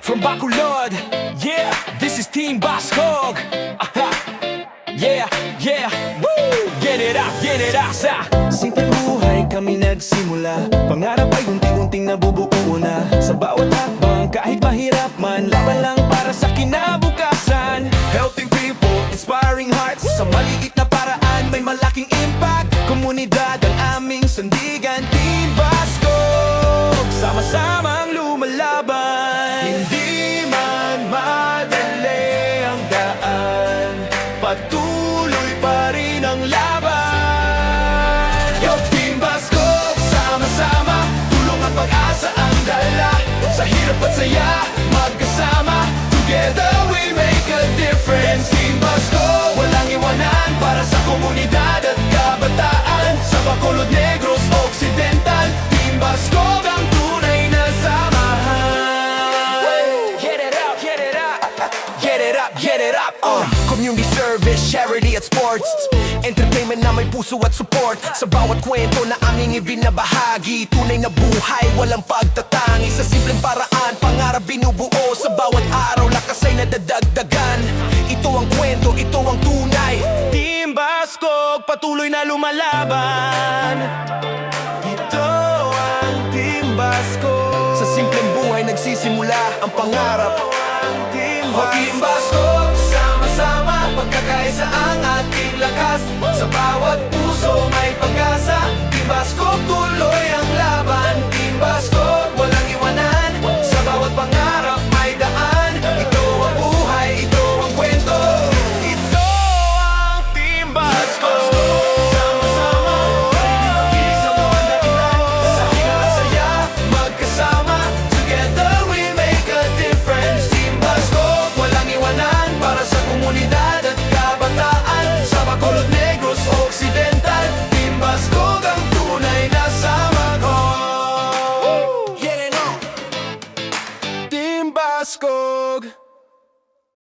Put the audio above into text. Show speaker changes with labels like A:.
A: from Bacolod. Yeah, this is Team Baskog. Aha. Yeah, yeah, woo! Get it up sa simpleng buhay kami nagsimula. Pangarap ay unti-unting nabubuo na. Sa bawat hakbang kahit mahirap man, laban lang para sa kinabukasan. Helping people, inspiring hearts. Sa maliit na paraan may malaking impact. Komunidad ang aming sandigan. Team Baskog, sama-samang lumalaban. Hindi man madali ang daan, patuloy pa rin ang laban. Yo, Team Baskog, sama-sama, tulong at pag-asa ang dala. Sa hirap at saya, magkasama, together we make a difference. Team Baskog, walang iwanan para sa komunidad at kabataan. Sa Bacolod, Negros, Occidental, Team Baskog ang tunay na samahan. Get it up, get it up, get it up, get it up. Community service, charity at sports, entertainment na may puso at support. Sa bawat kwento na aming ibinabahagi, tunay na buhay, walang pagtatangi. Sa simpleng paraan, pangarap binubuo. Sa bawat araw, lakas ay nadadagdagan. Ito ang kwento, ito ang tunay. Team Baskog, patuloy na lumalaban. Ito ang Team Baskog. Sa simpleng buhay nagsisimula ang pangarap. Team Baskog, sama-sama, pagkakaisa ang ating lakas. Sa bawat puso may pag-asa. Team Baskog, tuloy ang laban. Team Baskog.